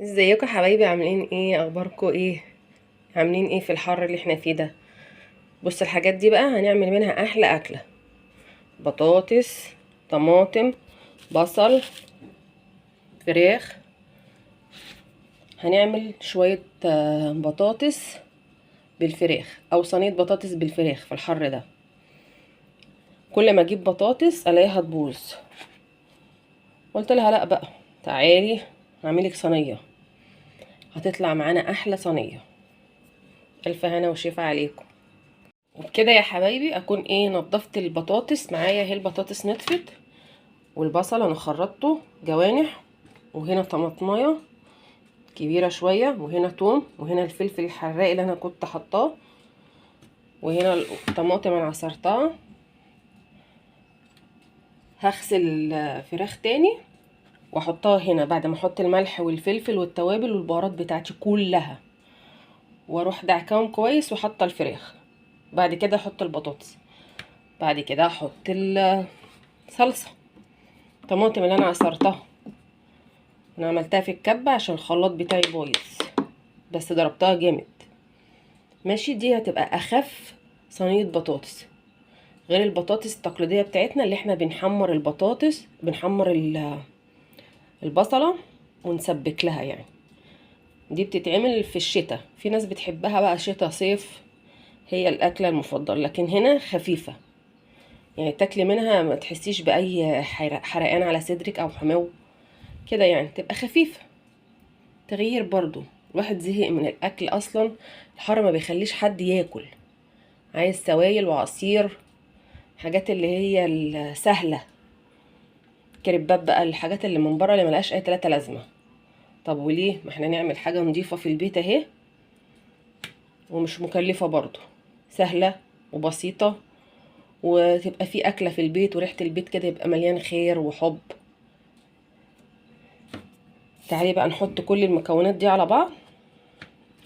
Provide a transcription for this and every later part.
ازيكم حبايبي؟ عاملين ايه؟ اخباركم ايه؟ عاملين ايه في الحر اللي احنا فيه ده؟ بص، الحاجات دي بقى هنعمل منها احلى اكله. بطاطس، طماطم، بصل، فراخ. هنعمل شويه بطاطس بالفراخ او صينيه بطاطس بالفراخ في الحر ده. كل ما اجيب بطاطس الاقيها تبوظ. قلت لها لا بقى، تعالي اعملك صينيه هتطلع معانا احلى صينيه. الف هنا وشفا عليكم. وبكده يا حبايبي اكون نضفت البطاطس معايا. اهي البطاطس نطفت، والبصل انا خرطته جوانح، وهنا طماطمايه كبيره شويه، وهنا توم، وهنا الفلفل الحراق اللي انا كنت حطاه، وهنا الطماطم انا عصرتها. هغسل الفراخ تاني واحطها هنا بعد ما احط الملح والفلفل والتوابل والبهارات بتاعتي كلها، واروح دعكاهم كويس وحاطه الفراخ. بعد كده احط البطاطس، بعد كده احط الصلصه الطماطم اللي انا عصرتها. انا عملتها في الكبة عشان الخلاط بتاعي بايظ، بس ضربتها جامد. ماشي، دي هتبقى اخف صينية بطاطس غير البطاطس التقليدية بتاعتنا اللي احنا بنحمر البطاطس، بنحمر البصلة ونسبك لها يعني. دي بتتعمل في الشتاء، في ناس بتحبها بقى شتاء صيف، هي الاكلة المفضلة. لكن هنا خفيفة يعني، تاكلي منها ما تحسيش باي حرقان على صدرك او حماوة كده يعني، تبقى خفيفة. تغيير برضو، الواحد زهق من الاكل اصلا. الحر ما بيخليش حد ياكل، عايز سوائل وعصير، حاجات اللي هي السهله. كريبات بقى، الحاجات اللي من بره اللي ملهاش اي تلاتة لازمه. طب وليه؟ ما احنا نعمل حاجه نظيفه في البيت اهي، ومش مكلفه برضو، سهله وبسيطه، وتبقى في اكله في البيت وريحه البيت كده يبقى مليان خير وحب. تعالي بقى نحط كل المكونات دي على بعض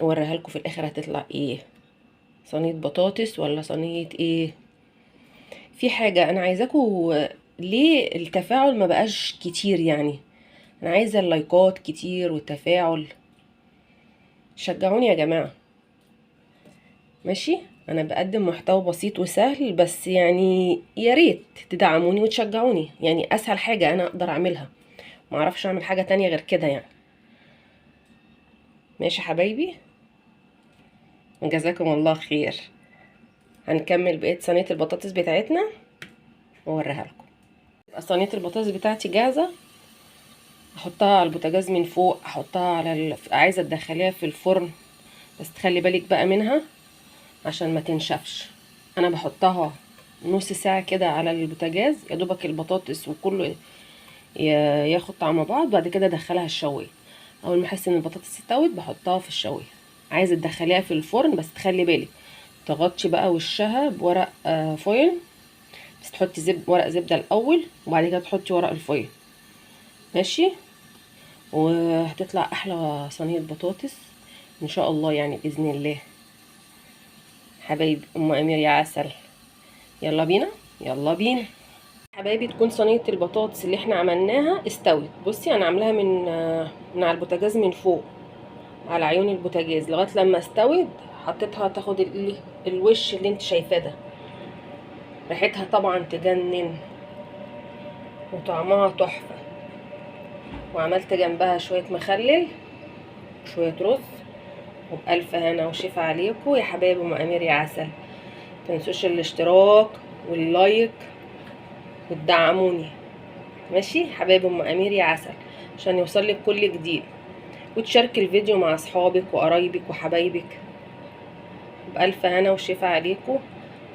اوريها لكم في الاخر هتطلع ايه، صينيه بطاطس ولا صينيه ايه. في حاجة انا عايزاكم، ليه التفاعل ما بقاش كتير يعني؟ انا عايزة اللايكات كتير والتفاعل، شجعوني يا جماعة. ماشي، انا بقدم محتوى بسيط وسهل، بس يعني يا ريت تدعموني وتشجعوني، يعني اسهل حاجة انا اقدر اعملها، ما اعرفش اعمل حاجة تانية غير كده يعني. ماشي حبايبي، جزاكم الله خير. هنكمل بقية صينية البطاطس بتاعتنا واوريها لكم. صينية البطاطس بتاعتي جاهزة، احطها على البوتاجاز من فوق، احطها على عايزه تدخليها في الفرن، بس تخلي بالك بقى منها عشان ما تنشفش. انا بحطها نص ساعه كده على البوتاجاز، يا دوبك البطاطس وكله ياخد طعم بعض. بعد كده ادخلها الشويه، اول ما احس ان البطاطس استوت بحطها في الشويه. عايزه تدخليها في الفرن بس تخلي بالك تغطي بقى وشها بورق فويل، بس تحطي ورق زبده الاول، وبعد كده تحطي ورق الفويل. ماشي، وهتطلع احلى صينيه بطاطس ان شاء الله يعني باذن الله. حبايب ام امير يا عسل، يلا بينا يلا بينا حبايبي. تكون صينيه البطاطس اللي احنا عملناها استوت. بصي انا عاملاها من على البوتاجاز من فوق، على عيون البوتاجاز لغايه لما استوت. حطيتها تاخد الوش اللي انت شايفاه ده. ريحتها طبعا تجنن وطعمها تحفه. وعملت جنبها شويه مخلل وشويه رز، وبألف هنا وشفا عليكم يا حبايب ام امير يا عسل. متنسوش الاشتراك واللايك وتدعموني. ماشي حبايب ام امير يا عسل، عشان يوصلك كل جديد، وتشارك الفيديو مع اصحابك وقرايبك وحبايبك. بألف هنا وشفا عليكم.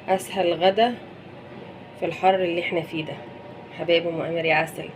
اسهل غدا في الحر اللي احنا فيه ده. حبايب ام امير يا عسل،